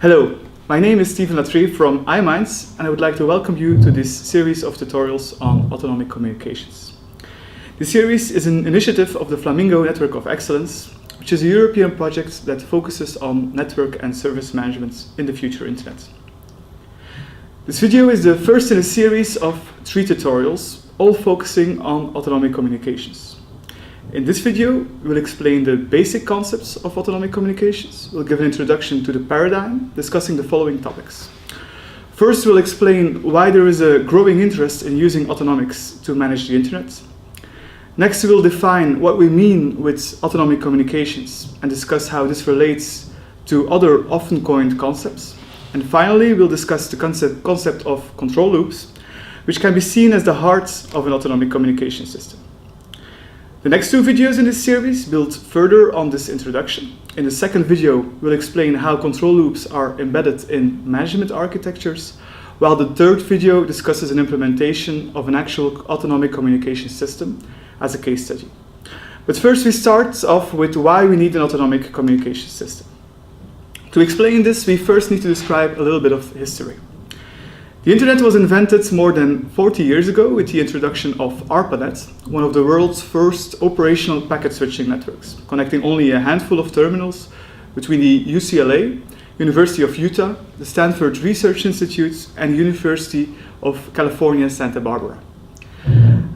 Hello, my name is Steven Latry from iMinds, and I would like to welcome you to this series of tutorials on autonomic communications. This series is an initiative of the Flamingo Network of Excellence, which is a European project that focuses on network and service management in the future Internet. This video is the first in a series of 3 tutorials, all focusing on autonomic communications. In this video, we'll explain the basic concepts of autonomic communications. We'll give an introduction to the paradigm, discussing the following topics. First, we'll explain why there is a growing interest in using autonomics to manage the Internet. Next, we'll define what we mean with autonomic communications and discuss how this relates to other often coined concepts. And finally, we'll discuss the concept of control loops, which can be seen as the heart of an autonomic communication system. The next 2 videos in this series build further on this introduction. In the second video, we'll explain how control loops are embedded in management architectures, while the third video discusses an implementation of an actual autonomic communication system as a case study. But first, we start off with why we need an autonomic communication system. To explain this, we first need to describe a little bit of history. The Internet was invented more than 40 years ago with the introduction of ARPANET, one of the world's first operational packet switching networks, connecting only a handful of terminals between the UCLA, University of Utah, the Stanford Research Institute, and University of California, Santa Barbara.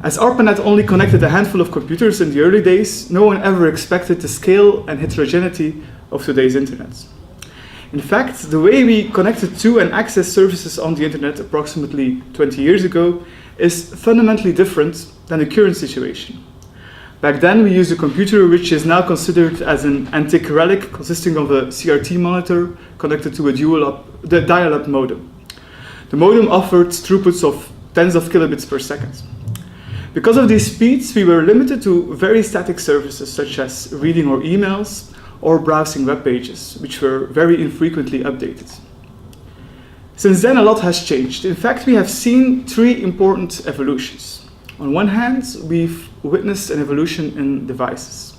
As ARPANET only connected a handful of computers in the early days, no one ever expected the scale and heterogeneity of today's Internet. In fact, the way we connected to and access services on the Internet approximately 20 years ago is fundamentally different than the current situation. Back then, we used a computer which is now considered as an antique relic consisting of a CRT monitor connected to a dial-up modem. The modem offered throughputs of tens of kilobits per second. Because of these speeds, we were limited to very static services such as reading our emails or browsing web pages, which were very infrequently updated. Since then, a lot has changed. In fact, we have seen 3 important evolutions. On one hand, we've witnessed an evolution in devices.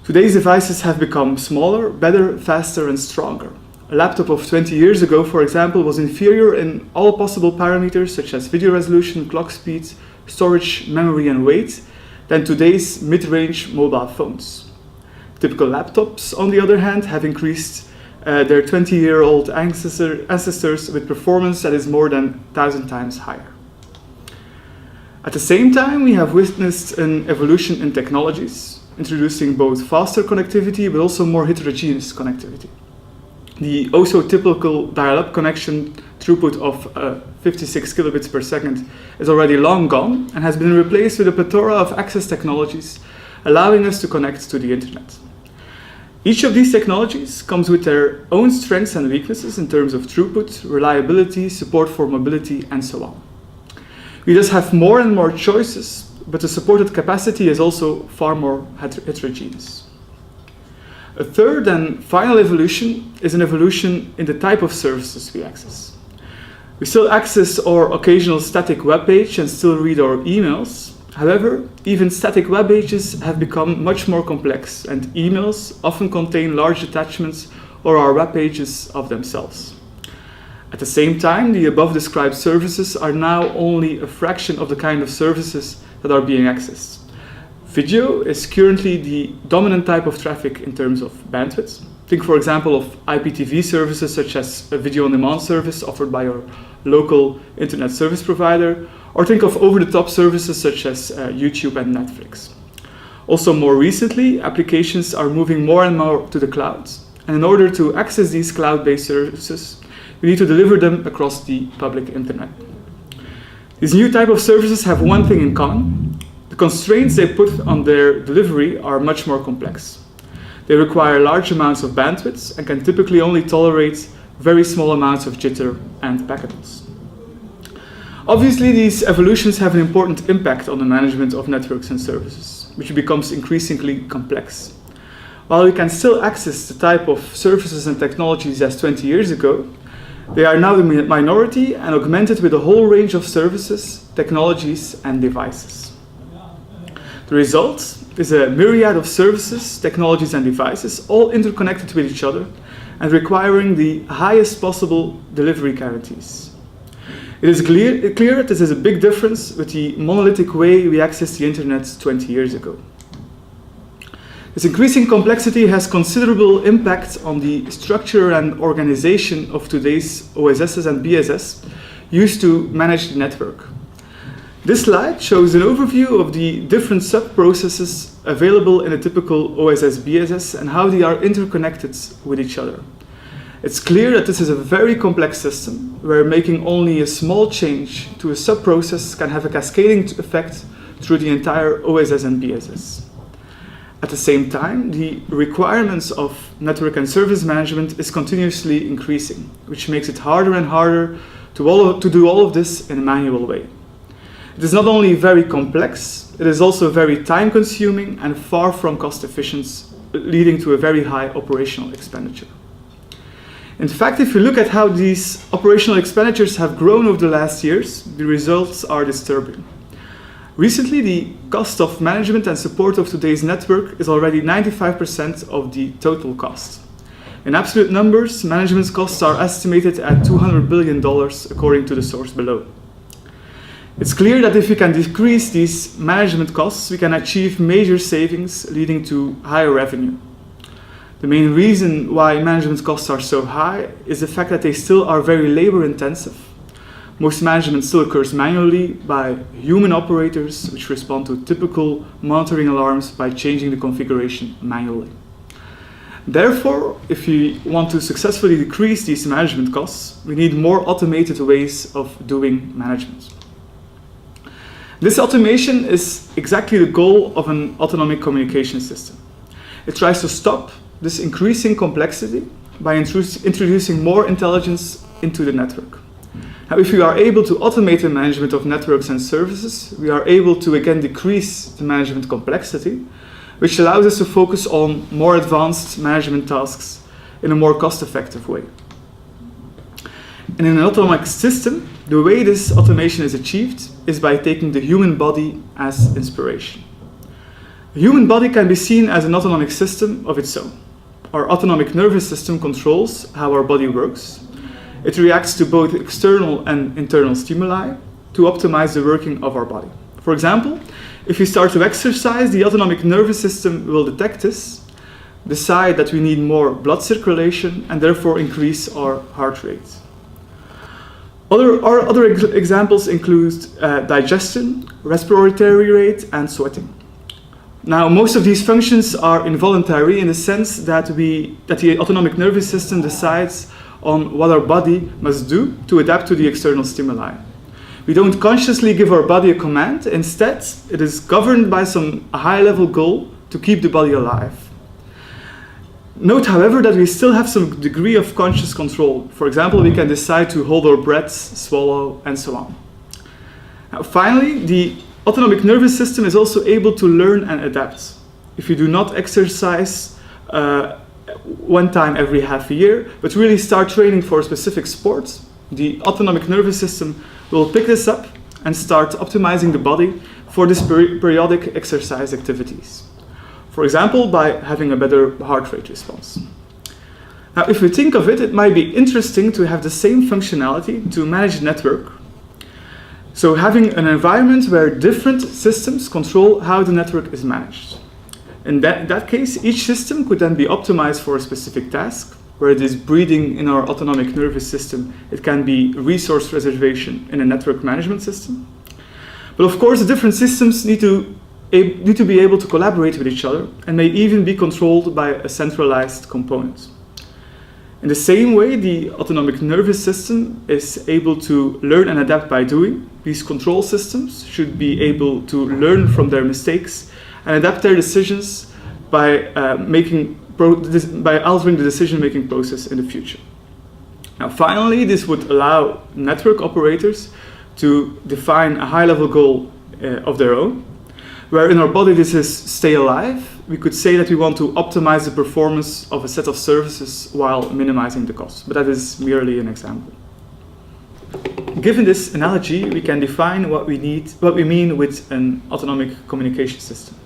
Today's devices have become smaller, better, faster, and stronger. A laptop of 20 years ago, for example, was inferior in all possible parameters such as video resolution, clock speed, storage, memory, and weight than today's mid-range mobile phones. Typical laptops, on the other hand, have increased their 20-year-old ancestors with performance that is more than 1,000 times higher. At the same time, we have witnessed an evolution in technologies, introducing both faster connectivity but also more heterogeneous connectivity. The also typical dial-up connection throughput of 56 kilobits per second is already long gone and has been replaced with a plethora of access technologies, allowing us to connect to the Internet. Each of these technologies comes with their own strengths and weaknesses in terms of throughput, reliability, support for mobility, and so on. We thus have more and more choices, but the supported capacity is also far more heterogeneous. A third and final evolution is an evolution in the type of services we access. We still access our occasional static web page and still read our emails. However, even static web pages have become much more complex, and emails often contain large attachments or are web pages of themselves. At the same time, the above described services are now only a fraction of the kind of services that are being accessed. Video is currently the dominant type of traffic in terms of bandwidth. Think, for example, of IPTV services such as a video-on-demand service offered by your local internet service provider, or think of over-the-top services such as YouTube and Netflix. Also, more recently, applications are moving more and more to the cloud, and in order to access these cloud-based services, we need to deliver them across the public Internet. These new type of services have one thing in common: the constraints they put on their delivery are much more complex. They require large amounts of bandwidth and can typically only tolerate very small amounts of jitter and packet loss. Obviously, these evolutions have an important impact on the management of networks and services, which becomes increasingly complex. While we can still access the type of services and technologies as 20 years ago, they are now the minority and augmented with a whole range of services, technologies, and devices. The result is a myriad of services, technologies, and devices, all interconnected with each other, and requiring the highest possible delivery guarantees. It is clear that this is a big difference with the monolithic way we accessed the internet 20 years ago. This increasing complexity has considerable impact on the structure and organization of today's OSSs and BSS used to manage the network. This slide shows an overview of the different sub-processes available in a typical OSS-BSS and how they are interconnected with each other. It's clear that this is a very complex system where making only a small change to a sub-process can have a cascading effect through the entire OSS and BSS. At the same time, the requirements of network and service management is continuously increasing, which makes it harder and harder to do all of this in a manual way. It is not only very complex, it is also very time-consuming and far from cost-efficient, leading to a very high operational expenditure. In fact, if you look at how these operational expenditures have grown over the last years, the results are disturbing. Recently, the cost of management and support of today's network is already 95% of the total cost. In absolute numbers, management costs are estimated at $200 billion according to the source below. It's clear that if we can decrease these management costs, we can achieve major savings leading to higher revenue. The main reason why management costs are so high is the fact that they still are very labor intensive. Most management still occurs manually by human operators, which respond to typical monitoring alarms by changing the configuration manually. Therefore, if we want to successfully decrease these management costs, we need more automated ways of doing management. This automation is exactly the goal of an autonomic communication system. It tries to stop this increasing complexity by introducing more intelligence into the network. Now, if we are able to automate the management of networks and services, we are able to again decrease the management complexity, which allows us to focus on more advanced management tasks in a more cost-effective way. And in an autonomic system, the way this automation is achieved is by taking the human body as inspiration. The human body can be seen as an autonomic system of its own. Our autonomic nervous system controls how our body works. It reacts to both external and internal stimuli to optimize the working of our body. For example, if we start to exercise, the autonomic nervous system will detect this, decide that we need more blood circulation, and therefore increase our heart rate. Other examples include digestion, respiratory rate, and sweating. Now, most of these functions are involuntary in the sense that the autonomic nervous system decides on what our body must do to adapt to the external stimuli. We don't consciously give our body a command. Instead, it is governed by some high-level goal to keep the body alive. Note, however, that we still have some degree of conscious control. For example, we can decide to hold our breaths, swallow, and so on. Now, finally, the autonomic nervous system is also able to learn and adapt. If you do not exercise one time every half a year, but really start training for a specific sport, the autonomic nervous system will pick this up and start optimizing the body for these periodic exercise activities. For example, by having a better heart rate response. Now, if we think of it, it might be interesting to have the same functionality to manage the network. So having an environment where different systems control how the network is managed. In that case, each system could then be optimized for a specific task. Where it is breathing in our autonomic nervous system, it can be resource reservation in a network management system. But of course, the different systems need to be able to collaborate with each other and may even be controlled by a centralized component. In the same way, the autonomic nervous system is able to learn and adapt by doing. These control systems should be able to learn from their mistakes and adapt their decisions by altering the decision-making process in the future. Now, finally, this would allow network operators to define a high-level goal of their own, where in our body this is stay alive. We could say that we want to optimize the performance of a set of services while minimizing the cost, but that is merely an example. Given this analogy, we can define what we mean with an autonomic communication system.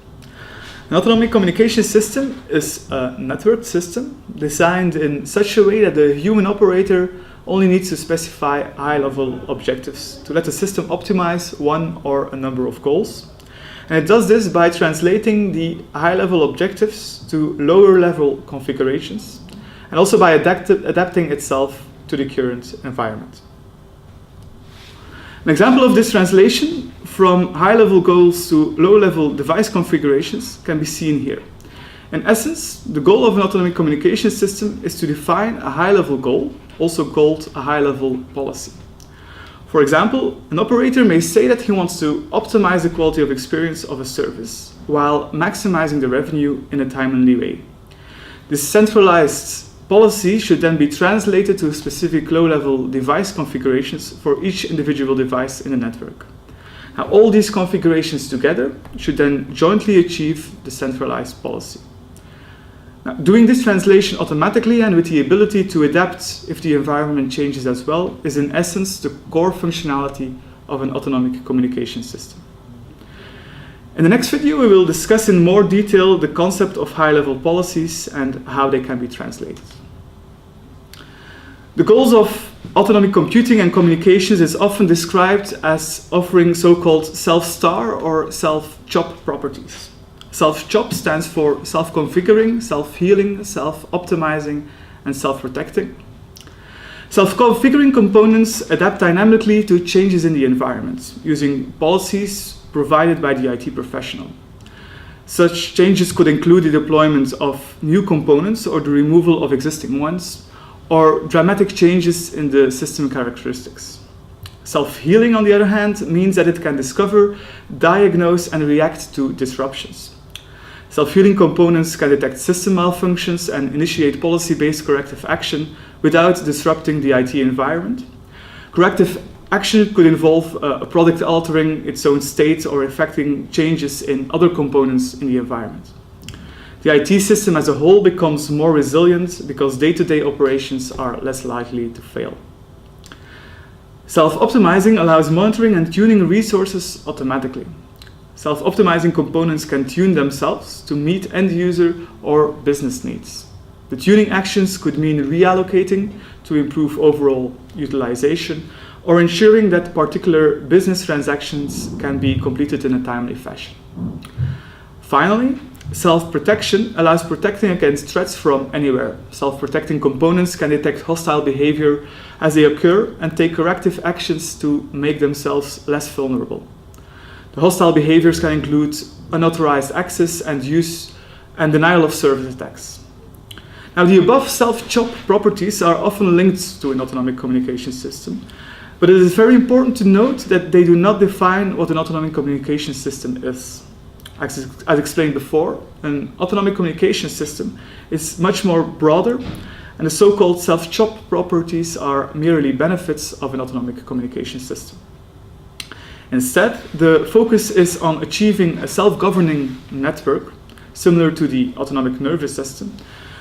An autonomic communication system is a networked system designed in such a way that the human operator only needs to specify high-level objectives to let the system optimize one or a number of goals. And it does this by translating the high-level objectives to lower-level configurations, and also by adapting itself to the current environment. An example of this translation from high-level goals to low-level device configurations can be seen here. In essence, the goal of an autonomic communication system is to define a high-level goal, also called a high-level policy. For example, an operator may say that he wants to optimize the quality of experience of a service while maximizing the revenue in a timely way. This centralized policy should then be translated to specific low-level device configurations for each individual device in the network. Now, all these configurations together should then jointly achieve the centralized policy. Now, doing this translation automatically and with the ability to adapt if the environment changes as well is in essence the core functionality of an autonomic communication system. In the next video, we will discuss in more detail the concept of high-level policies and how they can be translated. The goals of autonomic computing and communications is often described as offering so-called self-star or self-chop properties. Self-chop stands for self-configuring, self-healing, self-optimizing, and self-protecting. Self-configuring components adapt dynamically to changes in the environment using policies provided by the IT professional. Such changes could include the deployment of new components or the removal of existing ones, or dramatic changes in the system characteristics. Self-healing, on the other hand, means that it can discover, diagnose, and react to disruptions. Self-healing components can detect system malfunctions and initiate policy-based corrective action without disrupting the IT environment. Corrective action could involve a product altering its own state or affecting changes in other components in the environment. The IT system as a whole becomes more resilient because day-to-day operations are less likely to fail. Self-optimizing allows monitoring and tuning resources automatically. Self-optimizing components can tune themselves to meet end-user or business needs. The tuning actions could mean reallocating to improve overall utilization or ensuring that particular business transactions can be completed in a timely fashion. Finally, self-protection allows protecting against threats from anywhere. Self-protecting components can detect hostile behavior as they occur and take corrective actions to make themselves less vulnerable. The hostile behaviors can include unauthorized access and use and denial of service attacks. Now, the above self-chop properties are often linked to an autonomic communication system, but it is very important to note that they do not define what an autonomic communication system is. As explained before, an autonomic communication system is much more broader, and the so-called self-chop properties are merely benefits of an autonomic communication system. Instead, the focus is on achieving a self-governing network, similar to the autonomic nervous system,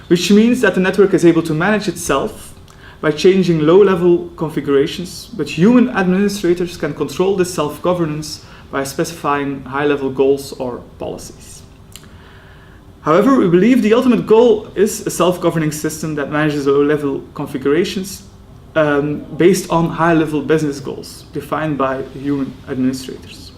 which means that the network is able to manage itself by changing low-level configurations, but human administrators can control this self-governance by specifying high-level goals or policies. However, we believe the ultimate goal is a self-governing system that manages low-level configurations based on high-level business goals defined by human administrators.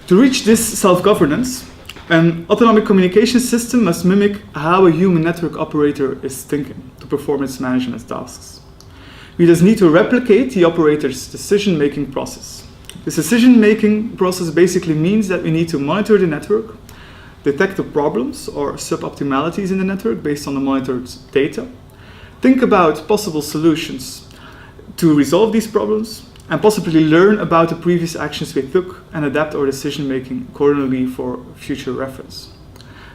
To reach this self-governance, an autonomic communication system must mimic how a human network operator is thinking to perform its management tasks. We thus need to replicate the operator's decision-making process. This decision-making process basically means that we need to monitor the network, detect the problems or suboptimalities in the network based on the monitored data, think about possible solutions to resolve these problems, and possibly learn about the previous actions we took and adapt our decision-making accordingly for future reference.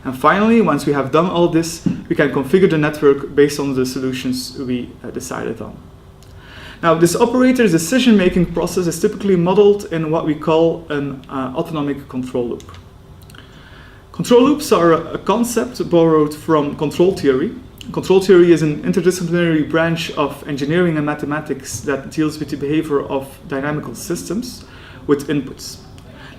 And finally, once we have done all this, we can configure the network based on the solutions we decided on. Now, this operator's decision-making process is typically modeled in what we call an autonomic control loop. Control loops are a concept borrowed from control theory. Control theory is an interdisciplinary branch of engineering and mathematics that deals with the behavior of dynamical systems with inputs.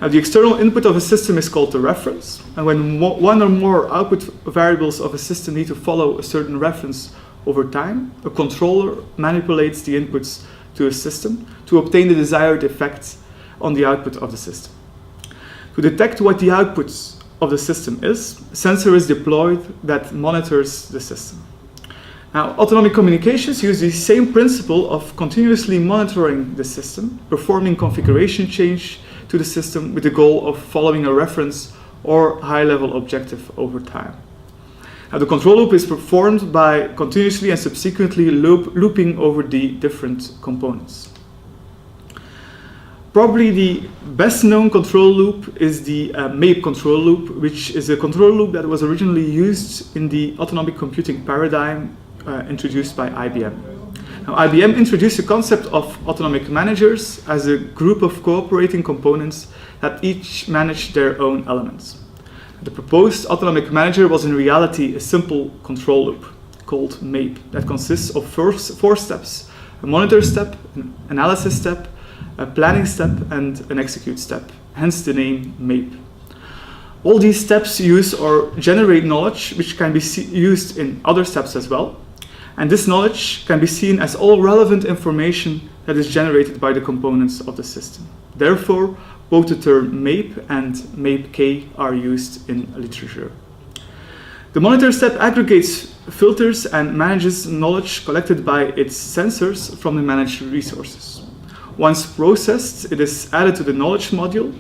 Now, the external input of a system is called the reference, and when one or more output variables of a system need to follow a certain reference over time, a controller manipulates the inputs to a system to obtain the desired effect on the output of the system. To detect what the output of the system is, a sensor is deployed that monitors the system. Now, autonomic communications use the same principle of continuously monitoring the system, performing configuration change to the system with the goal of following a reference or high-level objective over time. Now, the control loop is performed by continuously and subsequently looping over the different components. Probably the best known control loop is the MAPE control loop, which is a control loop that was originally used in the autonomic computing paradigm introduced by IBM. Now, IBM introduced the concept of autonomic managers as a group of cooperating components that each manage their own elements. The proposed autonomic manager was in reality a simple control loop called MAPE that consists of four steps: a monitor step, an analysis step, a planning step, and an execute step, hence the name MAPE. All these steps use or generate knowledge which can be used in other steps as well, and this knowledge can be seen as all relevant information that is generated by the components of the system. Therefore, both the term MAPE and MAPE-K are used in literature. The monitor step aggregates, filters, and manages knowledge collected by its sensors from the managed resources. Once processed, it is added to the knowledge module,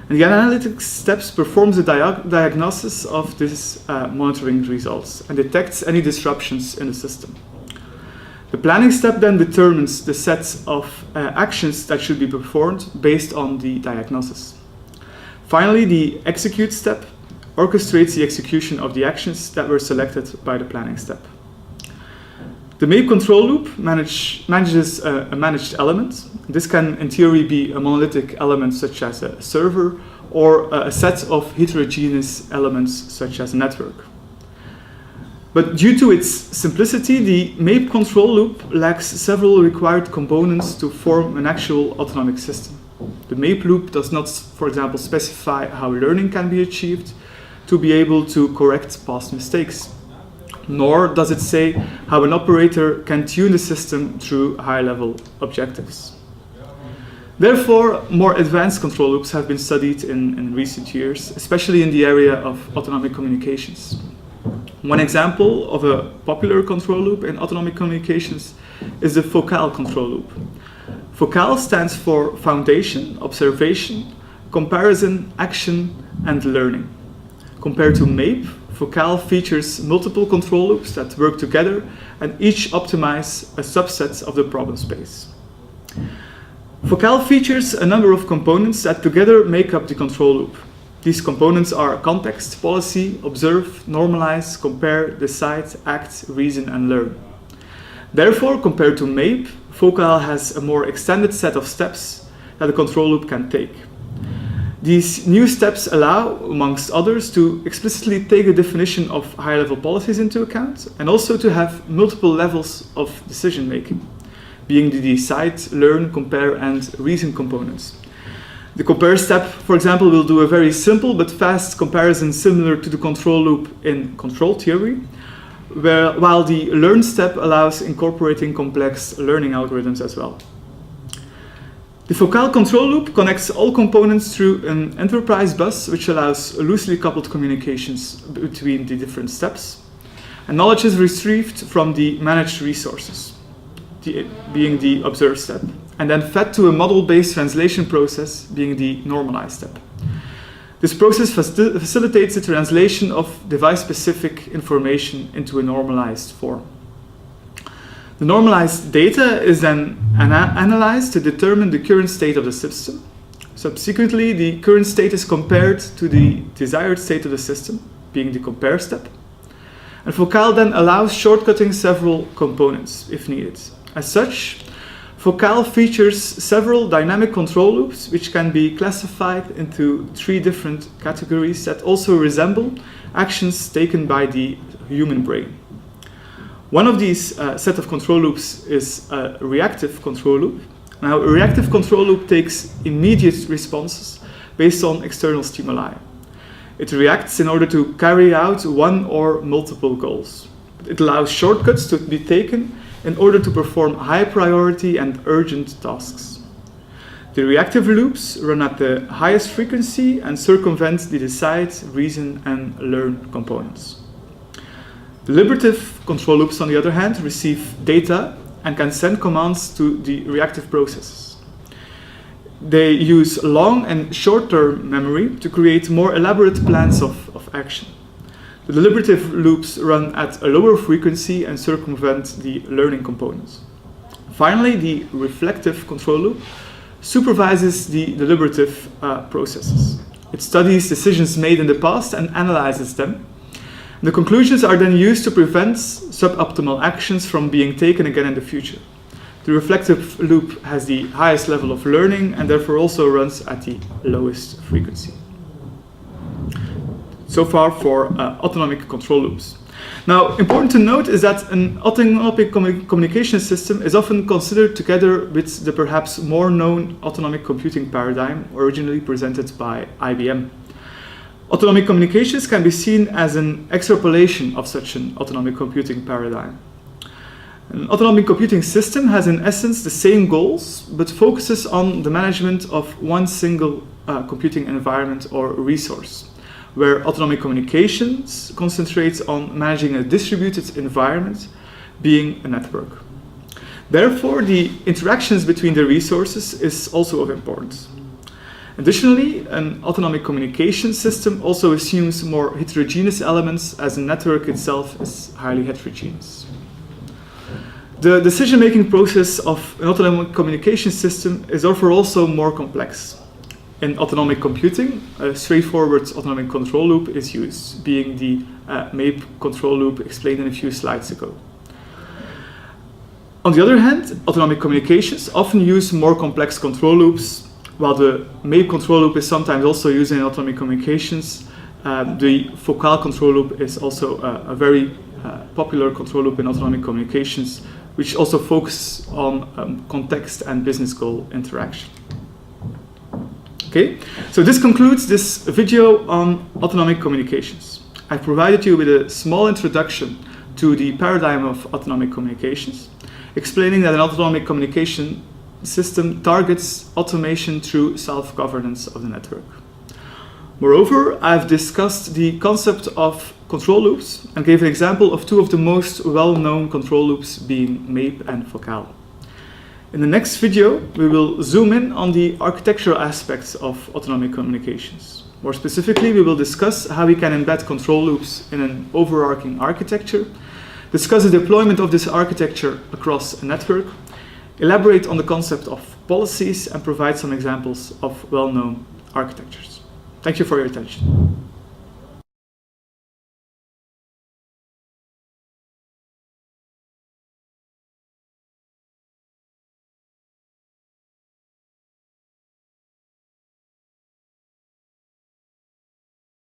and the analytics steps performs a diagnosis of these monitoring results and detects any disruptions in the system. The planning step then determines the sets of actions that should be performed based on the diagnosis. Finally, the execute step orchestrates the execution of the actions that were selected by the planning step. The MAPE control loop manages a managed element. This can, in theory, be a monolithic element such as a server or a set of heterogeneous elements such as a network. But due to its simplicity, the MAPE control loop lacks several required components to form an actual autonomic system. The MAPE loop does not, for example, specify how learning can be achieved to be able to correct past mistakes, nor does it say how an operator can tune the system through high-level objectives. Therefore, more advanced control loops have been studied in recent years, especially in the area of autonomic communications. One example of a popular control loop in autonomic communications is the FOCALE control loop. FOCALE stands for Foundation, Observation, Comparison, Action, and Learning. Compared to MAPE, FOCALE features multiple control loops that work together and each optimize a subset of the problem space. FOCALE features a number of components that together make up the control loop. These components are context, policy, observe, normalize, compare, decide, act, reason, and learn. Therefore, compared to MAPE, FOCALE has a more extended set of steps that a control loop can take. These new steps allow, amongst others, to explicitly take the definition of high-level policies into account and also to have multiple levels of decision-making, being the decide, learn, compare, and reason components. The compare step, for example, will do a very simple but fast comparison similar to the control loop in control theory, while the learn step allows incorporating complex learning algorithms as well. The FOCALE control loop connects all components through an enterprise bus, which allows loosely coupled communications between the different steps. And knowledge is retrieved from the managed resources, being the observe step, and then fed to a model-based translation process, being the normalize step. This process facilitates the translation of device-specific information into a normalized form. The normalized data is then analyzed to determine the current state of the system. Subsequently, the current state is compared to the desired state of the system, being the compare step. And FOCALE then allows shortcutting several components if needed. As such, FOCALE features several dynamic control loops which can be classified into 3 different categories that also resemble actions taken by the human brain. One of these set of control loops is a reactive control loop. Now, a reactive control loop takes immediate responses based on external stimuli. It reacts in order to carry out one or multiple goals. It allows shortcuts to be taken in order to perform high priority and urgent tasks. The reactive loops run at the highest frequency and circumvent the decide, reason, and learn components. Deliberative control loops, on the other hand, receive data and can send commands to the reactive processes. They use long and short-term memory to create more elaborate plans of action. The deliberative loops run at a lower frequency and circumvent the learning components. Finally, the reflective control loop supervises the deliberative processes. It studies decisions made in the past and analyzes them. The conclusions are then used to prevent suboptimal actions from being taken again in the future. The reflective loop has the highest level of learning and therefore also runs at the lowest frequency. So far for autonomic control loops. Now, important to note is that an autonomic communication system is often considered together with the perhaps more known autonomic computing paradigm originally presented by IBM. Autonomic communications can be seen as an extrapolation of such an autonomic computing paradigm. An autonomic computing system has in essence the same goals, but focuses on the management of one single computing environment or resource, where autonomic communications concentrates on managing a distributed environment, being a network. Therefore, the interactions between the resources is also of importance. Additionally, an autonomic communication system also assumes more heterogeneous elements, as the network itself is highly heterogeneous. The decision-making process of an autonomic communication system is therefore also more complex. In autonomic computing, a straightforward autonomic control loop is used, being the MAPE control loop explained in a few slides ago. On the other hand, autonomic communications often use more complex control loops. While the MAPE control loop is sometimes also used in autonomic communications, the FOCALE control loop is also a very popular control loop in autonomic communications, which also focuses on context and business goal interaction. Okay, so this concludes this video on autonomic communications. I've provided you with a small introduction to the paradigm of autonomic communications, explaining that an autonomic communication system targets automation through self-governance of the network. Moreover, I've discussed the concept of control loops and gave an example of two of the most well-known control loops, being MAPE and FOCALE. In the next video, we will zoom in on the architectural aspects of autonomic communications. More specifically, we will discuss how we can embed control loops in an overarching architecture, discuss the deployment of this architecture across a network, elaborate on the concept of policies, and provide some examples of well-known architectures. Thank you for your attention.